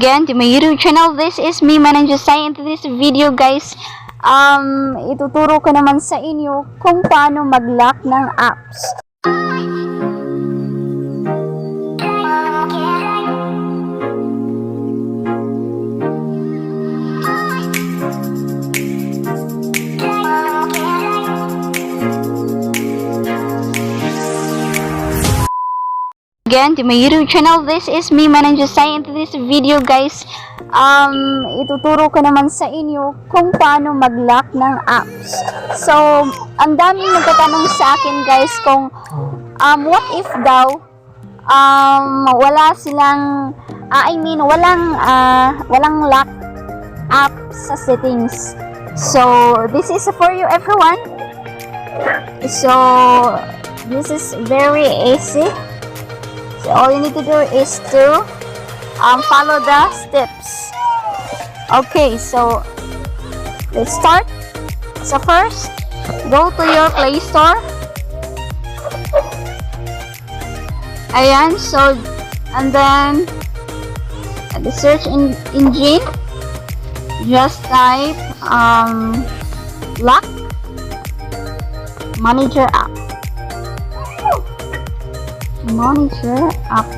Again to my YouTube channel. This is me, Manang Jesay. In this video guys, ituturo ko naman sa inyo kung paano mag-lock ng apps. Again to my YouTube channel. This is me, Manang Jesay. In this video guys, ituturo ko naman sa inyo kung paano mag-lock ng apps. So, ang daming nagtatanong sa akin guys kung what if daw wala silang walang lock app sa settings. So, this is for you everyone. So, this is very easy. So all you need to do is to follow the steps. Okay, so let's start. So first, go to your Play Store. Ayan, so and then at the search engine, just type Lock Manager app. Monitor app.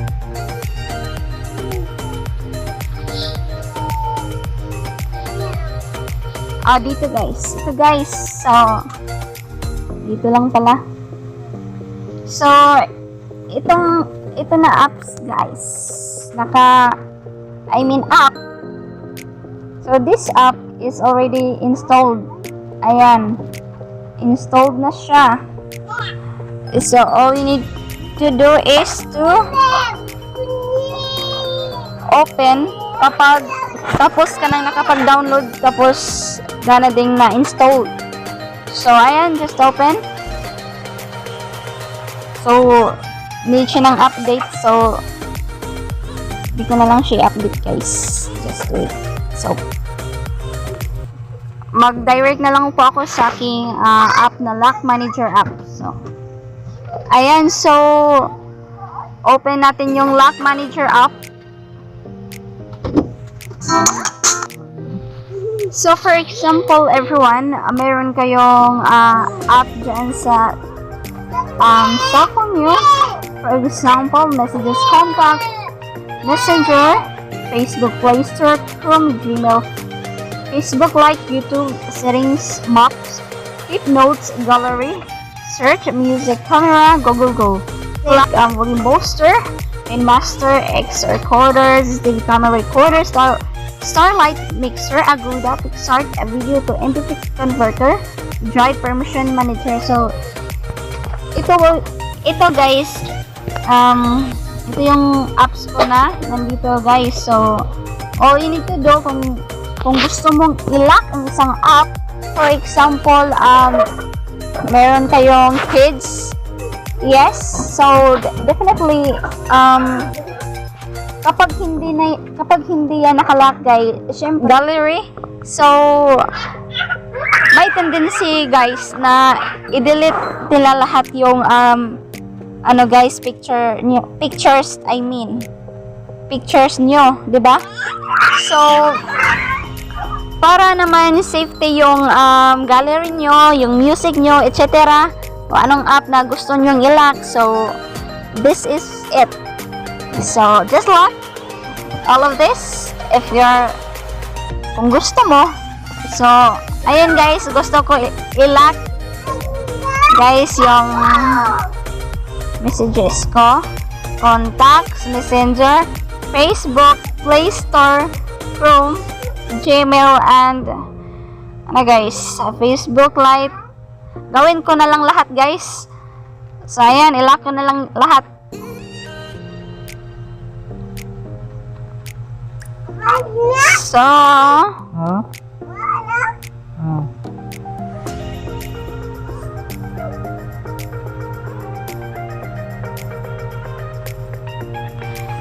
Dito guys. Ito guys. So, dito lang pala. So, ito na apps guys. App. So, this app is already installed. Ayan. Installed na siya. So, all you need to do is to open tapos ka nang nakapag-download tapos gana ding na-install. So ayan, just open. So need siya ng update, so di ko na lang siya update guys, just wait. So mag-direct na lang po ako sa aking app na Lock Manager app. So ayan, so open natin yung Lock Manager app. So for example everyone, meron kayong app dyan sa cellphone nyo. For example, Messages, Contact, Messenger, Facebook, Play Store, Chrome, Gmail, Facebook Like, YouTube, Settings, Maps, Keep Notes, Gallery, Search, Music, Camera, Google Go, Click Volume Booster, Master, X Recorders, the Camera Recorder, Starlight Mixer, Aguda, Pixart, a Video to MP3 Converter, Drive Permission Manager. So ito guys, ito yung apps ko na nandito guys. So all you need to do kung gusto mong i-lock ang isang app, for example, meron kayong kids, yes, so definitely kapag hindi yan nakalock guys, syempre gallery, so may tendency guys na i-delete nila lahat yung guys, pictures nyo, di ba? So para naman safety yung gallery nyo, yung music nyo, etc. Kung anong app na gusto nyo i-lock, so this is it. So just lock all of this if kung gusto mo. So ayan guys, gusto ko i-lock guys yung messages ko, contacts, Messenger, Facebook, Play Store, Chrome, Gmail, and guys, Facebook Lite. Gawin ko na lang lahat guys. So ayan, i-lock ko na lang lahat.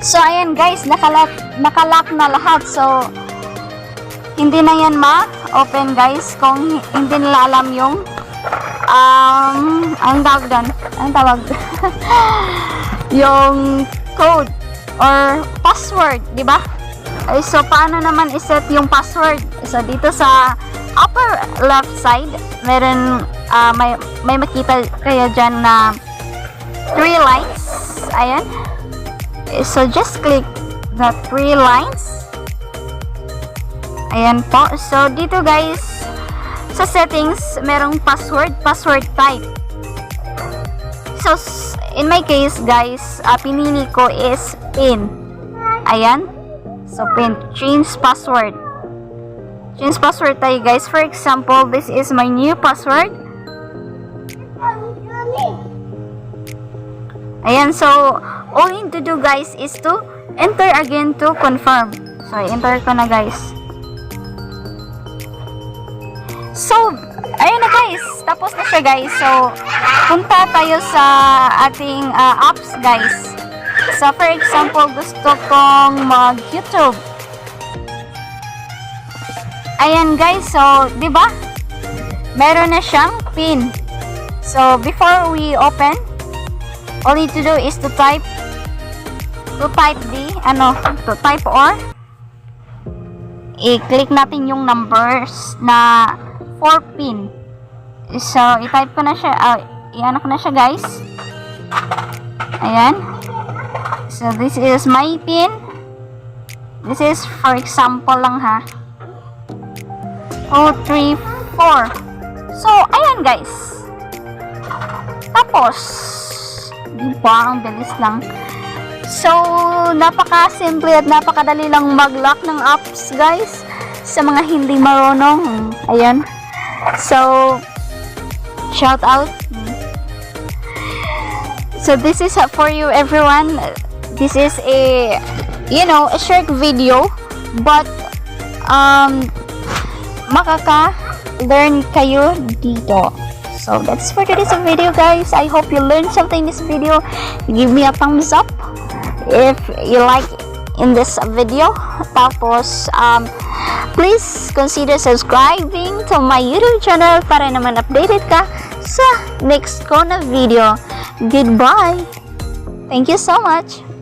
So ayan guys, nakalock na lahat. So hindi na yan ma-open guys kung hindi nila alam yung ang tawag yung code or password, di ba? So, paano naman iset yung password? So, dito sa upper left side, meron, may makita kayo dyan na 3 lines. Ayan. So, just click the 3 lines. Ayan po. So, dito guys, sa settings, merong password type. So, in my case, guys, pinili ko is PIN. Ayan. So, PIN. Change password. Change password tayo, guys. For example, this is my new password. Ayan. So, all you need to do, guys, is to enter again to confirm. So, enter ko na, guys. So, ayun na, guys. Tapos na siya, guys. So, punta tayo sa ating apps, guys. So, for example, gusto kong mag-YouTube. Ayan, guys. So, di ba? Meron na siyang PIN. So, before we open, all you need to do is to type or i-click natin yung numbers na 4 PIN. So, i-type ko na siya, i-ano ko na siya, guys. Ayan. So, this is my PIN. This is for example lang, ha. 2, 3, 4. So, ayan, guys. Tapos, diba, ang bilis lang. So, napaka-simple at napakadali lang mag-lock ng apps, guys. Sa mga hindi marunong. Ayan. So, shout out. So, this is for you, everyone. This is a short video, but makaka-learn kayo dito. So, that's for today's video, guys. I hope you learned something in this video. Give me a thumbs up if you like in this video. Tapos, please consider subscribing to my YouTube channel para naman updated ka sa next ko na video. Goodbye! Thank you so much!